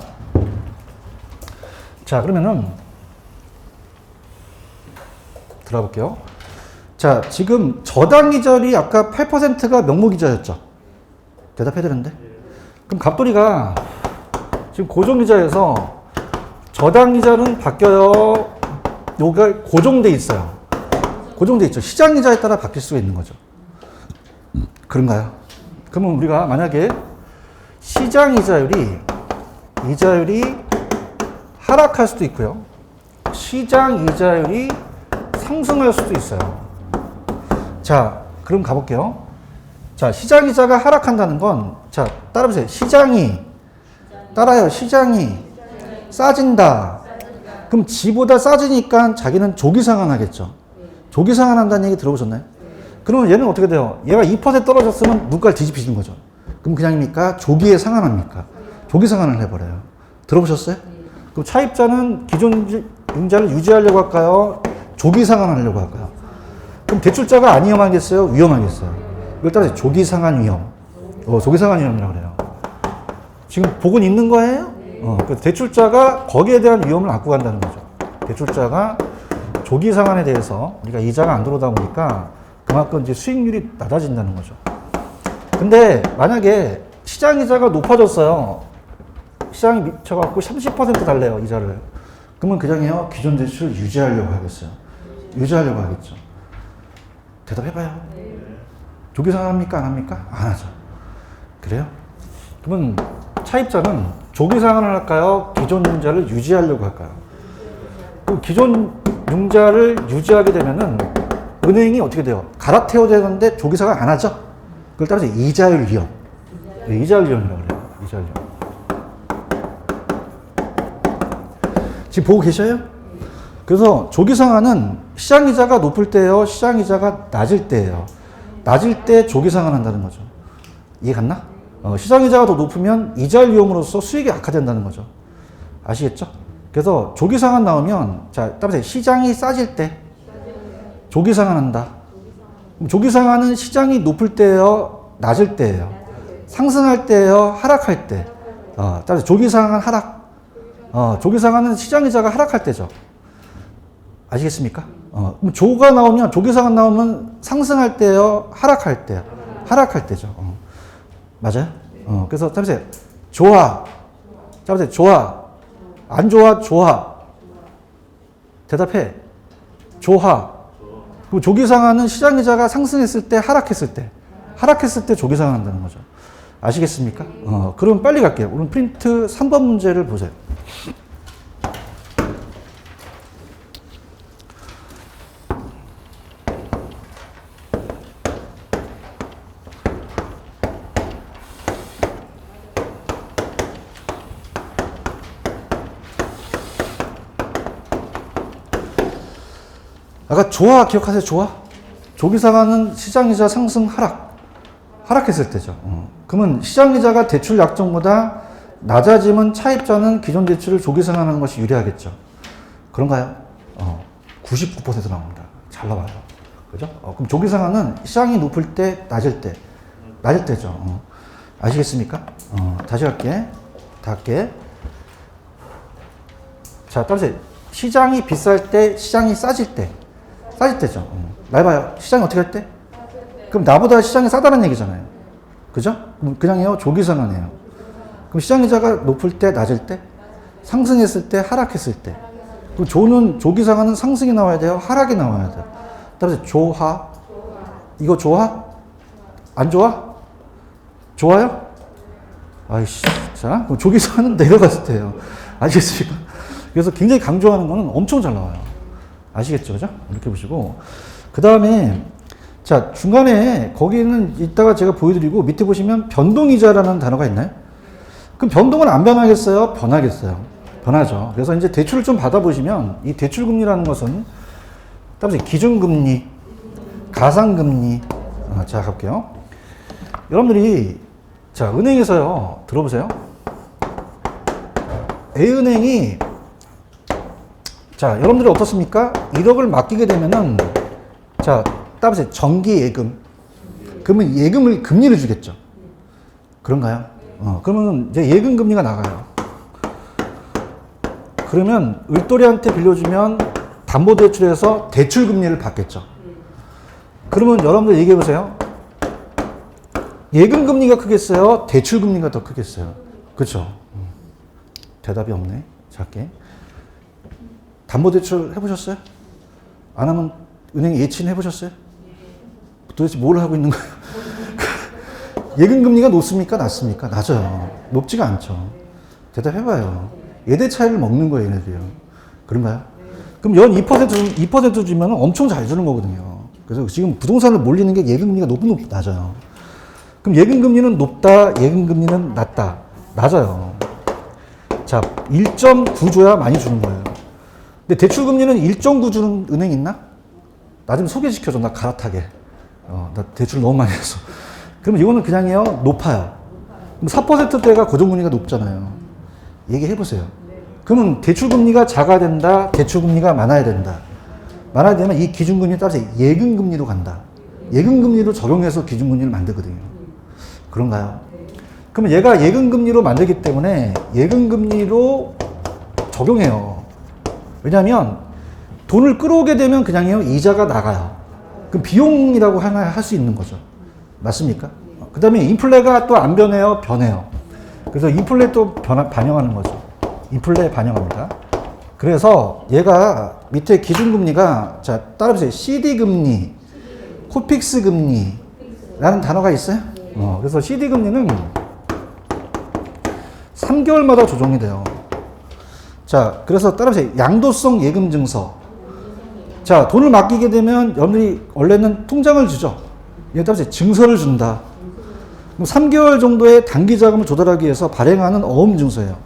자, 그러면은 들어가 볼게요. 자, 지금 저당이자율이 아까 8%가 명목이자였죠. 대답해야 되는데. 그럼 갑돌이가 지금 고정이자에서 저당이자는 바뀌어요. 여기가 고정돼 있어요. 고정돼 있죠. 시장이자에 따라 바뀔 수가 있는 거죠. 그런가요? 그러면 우리가 만약에 시장이자율이 하락할 수도 있고요. 시장이자율이 상승할 수도 있어요. 자, 그럼 가볼게요. 자, 시장이자가 하락한다는 건, 자, 따라보세요. 시장이 싸진다. 그럼 지보다 싸지니까 자기는 조기 상환하겠죠. 조기 상환한다는 얘기 들어보셨나요? 그러면 얘는 어떻게 돼요? 얘가 2% 떨어졌으면 물가를 뒤집히는 거죠. 그럼 그냥입니까? 조기에 상환합니까? 조기 상환을 해버려요. 들어보셨어요? 그럼 차입자는 기존 융자를 유지하려고 할까요? 조기 상환하려고 할까요? 그럼 대출자가 안 위험하겠어요? 위험하겠어요? 이걸 따라서 조기 상환 위험. 조기 상환 위험이라고 그래요. 지금 보고 있는 거예요? 그래서 대출자가 거기에 대한 위험을 안고 간다는 거죠. 대출자가 조기 상환에 대해서 우리가 이자가 안 들어오다 보니까 그만큼 이제 수익률이 낮아진다는 거죠. 근데 만약에 시장 이자가 높아졌어요. 시장이 미쳐갖고 30% 달래요, 이자를. 그러면 그냥요, 기존 대출 유지하려고 하겠어요. 유지하려고 하겠죠. 대답해봐요. 조기 상환합니까? 안 합니까? 안 하죠. 그래요? 그러면 차입자는 조기 상환을 할까요? 기존 융자를 유지하려고 할까요? 그럼 기존 융자를 유지하게 되면은 은행이 어떻게 돼요? 갈아태워야 되는데 조기 상환 안 하죠? 그걸 따라서 이자율 위험. 이자율 위험이라고 그래요. 이자율 위험. 지금 보고 계셔요? 그래서 조기 상환은 시장 이자가 높을 때예요, 시장 이자가 낮을 때예요. 낮을 때 조기 상환한다는 거죠. 이해 갔나? 시장 이자가 더 높으면 이자율 위험으로서 수익이 악화된다는 거죠. 아시겠죠? 그래서 조기 상환 나오면, 자, 따라서 시장이 싸질 때 조기 상환한다. 조기 상환은 시장이 높을 때예요, 낮을 때예요. 상승할 때예요, 하락할 때. 따라서 조기 상한 하락. 조기 상한은 시장 이자가 하락할 때죠. 아시겠습니까? 그럼 조가 나오면, 조기 상한 나오면 상승할 때요, 하락할 때요? 하락할 때죠. 맞아요? 그래서 따라서 좋아. 따라서 좋아. 안 좋아? 좋아. 대답해. 좋아. 그리고 조기 상한은 시장 이자가 상승했을 때, 하락했을 때. 하락했을 때 조기 상한다는 거죠. 아시겠습니까? 그럼 빨리 갈게요. 오늘 프린트 3번 문제를 보세요. 아까 좋아 기억하세요? 좋아? 조기 상한은 시장이자 상승 하락했을 때죠. 그러면 시장이자가 대출 약정보다 낮아지면 차입자는 기존 대출을 조기 상환하는 것이 유리하겠죠. 그런가요? 99% 나옵니다. 잘 나와요. 그죠? 그럼 조기 상환은 시장이 높을 때, 낮을 때죠. 아시겠습니까? 다시 할게. 다 할게. 자, 따라서 시장이 비쌀 때, 시장이 싸질 때죠. 날 봐요. 시장이 어떻게 할 때? 그럼 나보다 시장이 싸다는 얘기잖아요. 그죠? 그냥요, 조기 상환이에요. 그럼 시장이자가 높을 때, 낮을 때? 상승했을 때, 하락했을 때. 그럼 조기 상환은 상승이 나와야 돼요? 하락이 나와야 돼요? 따라서 좋아? 이거 좋아? 안 좋아? 좋아요? 아이씨. 자, 그럼 조기 상환은 내려갔을 때예요. 아시겠습니까? 그래서 굉장히 강조하는 거는 엄청 잘 나와요. 아시겠죠? 그죠? 이렇게 보시고. 그 다음에, 자, 중간에, 거기는 이따가 제가 보여드리고, 밑에 보시면 변동이자라는 단어가 있나요? 그럼 변동은 안 변하겠어요? 변하겠어요? 변하죠. 그래서 이제 대출을 좀 받아보시면, 이 대출금리라는 것은, 따라서 기준금리, 가상금리, 자, 갈게요. 여러분들이, 자, 은행에서요, 들어보세요. A은행이, 자, 여러분들이 어떻습니까? 1억을 맡기게 되면은, 자, 따라서 정기 예금. 그러면 예금을, 금리를 주겠죠. 그런가요? 그러면 이제 예금 금리가 나가요. 그러면 을돌이한테 빌려주면 담보대출에서 대출 금리를 받겠죠. 그러면 여러분들 얘기해 보세요. 예금 금리가 크겠어요? 대출 금리가 더 크겠어요? 그렇죠? 대답이 없네. 작게. 담보대출 해보셨어요? 안 하면 은행 예친 해보셨어요? 도대체 뭘 하고 있는 거예요? 예금금리가 높습니까? 낮습니까? 낮아요. 높지가 않죠. 대답해봐요. 예대 차이를 먹는 거예요, 얘네들이요. 그런가요? 그럼 연 2% 주면 엄청 잘 주는 거거든요. 그래서 지금 부동산을 몰리는 게 예금금리가 낮아요. 그럼 예금금리는 높다, 예금금리는 낮다. 낮아요. 자, 1.9 줘야 많이 주는 거예요. 근데 대출금리는 1.9 주는 은행 있나? 나 좀 소개시켜줘. 나 갈아타게. 나 대출 너무 많이 했어. 그럼 이거는 그냥요, 높아요. 그럼 4%대가 고정금리가 높잖아요. 얘기해보세요. 그러면 대출금리가 작아야 된다, 대출금리가 많아야 된다. 많아야 되면 이 기준금리에 따라서 예금금리로 간다. 예금금리로 적용해서 기준금리를 만들거든요. 그런가요? 그러면 얘가 예금금리로 만들기 때문에 예금금리로 적용해요. 왜냐하면 돈을 끌어오게 되면 그냥요, 이자가 나가요. 그럼 비용이라고 하나 할 수 있는 거죠. 맞습니까? 그 다음에 인플레가 또 안 변해요? 변해요. 그래서 인플레 또 반영하는 거죠. 인플레 반영합니다. 그래서 얘가 밑에 기준금리가, 자, 따라보세요. CD금리, 코픽스금리라는 단어가 있어요. 그래서 CD금리는 3개월마다 조정이 돼요. 자, 그래서 따라보세요. 양도성 예금증서. 자, 돈을 맡기게 되면 여러분들이 원래는 통장을 주죠. 얘 따라서 증서를 준다. 그럼 3개월 정도의 단기 자금을 조달하기 위해서 발행하는 어음증서예요.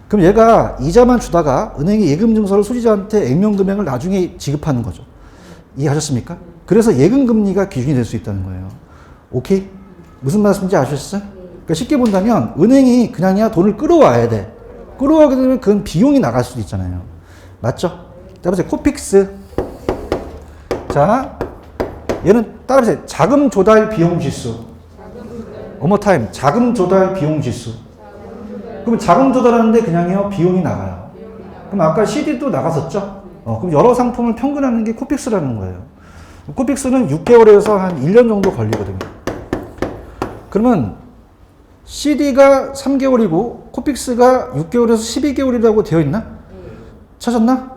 그럼 얘가 이자만 주다가 은행이 예금증서를 소지자한테 액면금액을 나중에 지급하는 거죠. 이해하셨습니까? 그래서 예금금리가 기준이 될 수 있다는 거예요. 오케이? 무슨 말씀인지 아셨어요? 그러니까 쉽게 본다면 은행이 그냥이야 돈을 끌어와야 돼. 끌어오게 되면 그건 비용이 나갈 수도 있잖아요. 맞죠? 따라서 코픽스. 자, 얘는 따라서 자금 조달 비용 지수. 어머 타임. 자금 조달 비용 지수. 그럼 자금 조달하는데 그냥요 비용이 나가요. 그럼 아까 CD도 나갔었죠? 그럼 여러 상품을 평균하는 게 코픽스라는 거예요. 코픽스는 6개월에서 한 1년 정도 걸리거든요. 그러면 CD가 3개월이고 코픽스가 6개월에서 12개월이라고 되어 있나? 찾았나?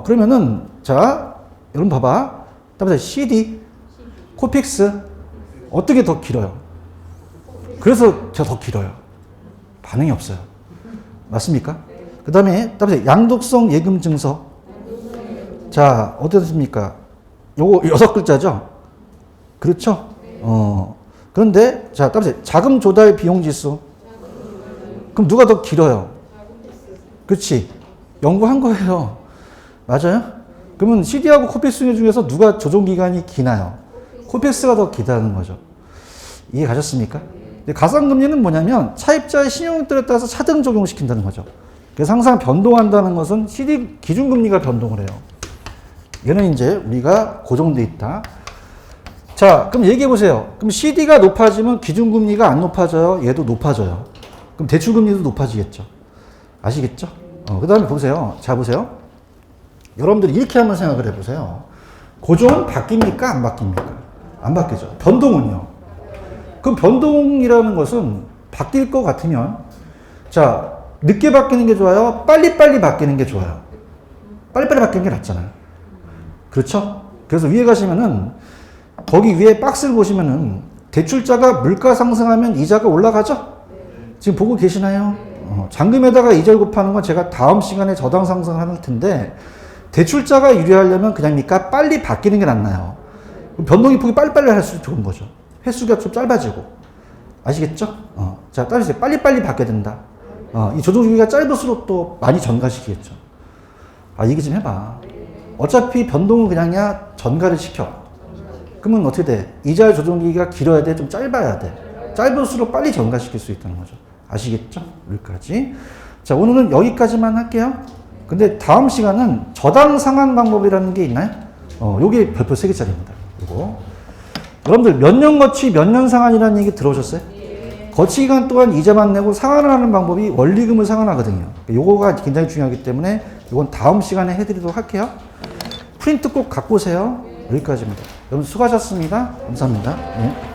그러면은 자 여러분 봐봐. 다음에 CD, 코픽스 어떻게 더 길어요? 그래서 제가 더 길어요. 반응이 없어요. 맞습니까? 그 다음에 양독성 예금 증서. 자, 어떻습니까? 요거 6글자죠? 그렇죠? 그런데, 자, 자금 조달 비용 지수. 그럼 누가 더 길어요? 그렇지. 연구한 거예요. 맞아요? 그러면 CD하고 코픽스 중에서 누가 조정기간이 기나요? 코픽스가 더 기다는 거죠. 이해 가셨습니까? 가상금리는 뭐냐면 차입자의 신용들에 따라서 차등 적용시킨다는 거죠. 그래서 항상 변동한다는 것은 CD 기준금리가 변동을 해요. 얘는 이제 우리가 고정돼 있다. 자, 그럼 얘기해 보세요. 그럼 CD가 높아지면 기준금리가 안 높아져요? 얘도 높아져요. 그럼 대출금리도 높아지겠죠. 아시겠죠? 그 다음에 보세요. 자, 보세요. 여러분들이 이렇게 한번 생각을 해보세요. 고정은 바뀝니까? 안 바뀝니까? 안 바뀌죠. 변동은요? 그럼 변동이라는 것은 바뀔 것 같으면, 자, 늦게 바뀌는 게 좋아요? 빨리빨리 바뀌는 게 좋아요? 빨리빨리 바뀌는 게 낫잖아요. 그렇죠? 그래서 위에 가시면은, 거기 위에 박스를 보시면은, 대출자가 물가 상승하면 이자가 올라가죠? 지금 보고 계시나요? 잔금에다가 이자를 곱하는 건 제가 다음 시간에 저당 상승을 할 텐데, 대출자가 유리하려면 그냥입니까? 빨리 바뀌는 게 낫나요? 변동의 폭이 빨리빨리 할수록 좋은 거죠. 횟수가 좀 짧아지고. 아시겠죠? 자, 따라서 빨리빨리 바뀌어야 된다. 이 조정 주기가 짧을수록 또 많이 전가시키겠죠. 얘기 좀 해봐. 어차피 변동은 그냥야 전가를 시켜. 그러면 어떻게 돼? 이자 조정 주기가 길어야 돼? 좀 짧아야 돼? 짧을수록 빨리 전가시킬 수 있다는 거죠. 아시겠죠? 여기까지. 자, 오늘은 여기까지만 할게요. 근데 다음 시간은 저당 상환 방법이라는 게 있나요? 요게 별표 3개짜리입니다. 요거. 여러분들 몇 년 거치 몇 년 상환이라는 얘기 들어오셨어요? 거치 기간 동안 이자만 내고 상환을 하는 방법이 원리금을 상환하거든요. 요거가 굉장히 중요하기 때문에 요건 다음 시간에 해드리도록 할게요. 프린트 꼭 갖고 오세요. 여기까지입니다. 여러분 수고하셨습니다. 감사합니다. 네.